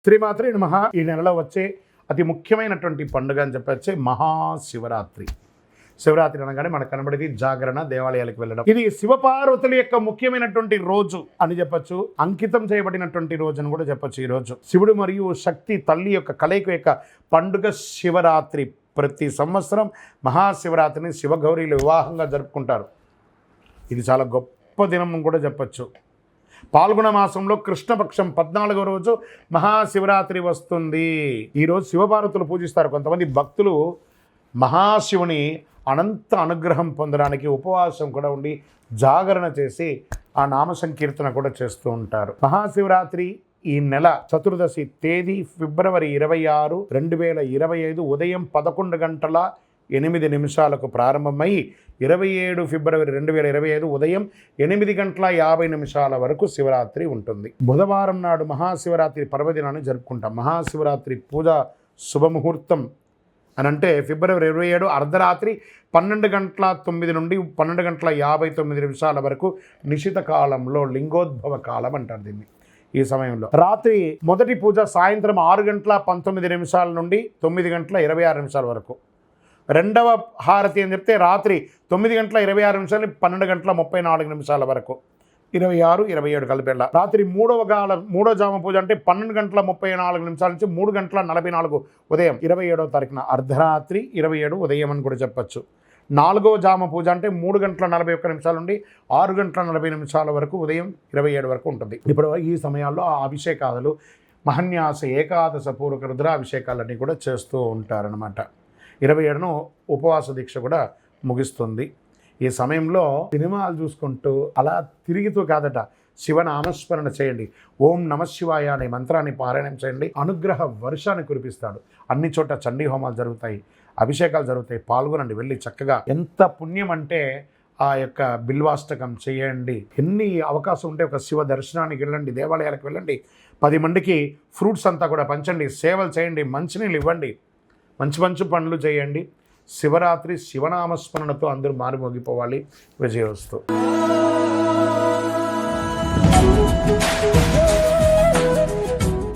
శ్రీమాత్రే నమః. ఈ నెలలో వచ్చే అతి ముఖ్యమైనటువంటి పండుగ అని చెప్పొచ్చే మహాశివరాత్రి. శివరాత్రి అనగానే మనకు కనబడేది జాగరణ, దేవాలయాలకు వెళ్ళడం. ఇది శివపార్వతుల యొక్క ముఖ్యమైనటువంటి రోజు అని చెప్పొచ్చు. అంకితం చేయబడినటువంటి రోజు అని కూడా చెప్పొచ్చు. ఈ రోజు శివుడు మరియు శక్తి తల్లి యొక్క కలయిక యొక్క పండుగ శివరాత్రి. ప్రతి సంవత్సరం మహాశివరాత్రిని శివగౌరీలు వివాహంగా జరుపుకుంటారు. ఇది చాలా గొప్ప దినం కూడా చెప్పొచ్చు. పాల్గొన మాసంలో కృష్ణపక్షం 14వ రోజు మహాశివరాత్రి వస్తుంది. ఈరోజు శివపార్వతులు పూజిస్తారు. కొంతమంది భక్తులు మహాశివుని అనంత అనుగ్రహం పొందడానికి ఉపవాసం కూడా ఉండి జాగరణ చేసి ఆ నామ సంకీర్తన కూడా చేస్తూ ఉంటారు. మహాశివరాత్రి ఈ నెల చతుర్దశి తేదీ ఫిబ్రవరి 26, 2025 ఉదయం 11:08 ప్రారంభమై 27 ఫిబ్రవరి 2025 ఉదయం 8:50 వరకు శివరాత్రి ఉంటుంది. బుధవారం నాడు మహాశివరాత్రి పర్వదినాన్ని జరుపుకుంటాం. మహాశివరాత్రి పూజ శుభముహూర్తం అని అంటే ఫిబ్రవరి 27 అర్ధరాత్రి 12:09 నుండి 12:59 వరకు నిశిత కాలంలో లింగోద్భవ కాలం అంటారు దీన్ని. ఈ సమయంలో రాత్రి మొదటి పూజ సాయంత్రం 6:19 నుండి 9:26 వరకు. రెండవ హారతి అని చెప్తే రాత్రి 9:26 నుండి 12:34 వరకు. 26, 27 కలిపేళ్ళ. రాత్రి మూడో జామ పూజ అంటే 12:34 నుంచి 3:44 ఉదయం 27వ తారీఖున అర్ధరాత్రి 27 ఉదయం అని కూడా చెప్పచ్చు. 4వ జామ పూజ అంటే 3:41 నుండి 6:40 వరకు ఉదయం 27 వరకు ఉంటుంది. ఇప్పుడు ఈ సమయాల్లో ఆ అభిషేకాలు మహన్యాస ఏకాదశ పూర్వక రుద్రాభిషేకాలన్నీ కూడా చేస్తూ ఉంటారనమాట. 27ను ఉపవాస దీక్ష కూడా ముగిస్తుంది. ఈ సమయంలో సినిమాలు చూసుకుంటూ అలా తిరుగుతూ కాదట, శివనామస్మరణ చేయండి. ఓం నమశివాయ అనే మంత్రాన్ని పారాయణం చేయండి. అనుగ్రహ వర్షాన్ని కురిపిస్తాడు. అన్ని చోట చండీ హోమాలు జరుగుతాయి, అభిషేకాలు జరుగుతాయి. పాల్గొనండి, వెళ్ళి చక్కగా. ఎంత పుణ్యం అంటే ఆ యొక్క బిల్వాష్టకం చేయండి. ఎన్ని అవకాశం ఉంటే ఒక శివ దర్శనానికి వెళ్ళండి, దేవాలయాలకు వెళ్ళండి. 10 మందికి ఫ్రూట్స్ అంతా కూడా పంచండి, సేవలు చేయండి, మంచినీళ్ళు ఇవ్వండి, మంచి పనులు చేయండి. శివరాత్రి శివనామస్మరణతో అందరూ మారుమోగిపోవాలి. విజయోస్తు.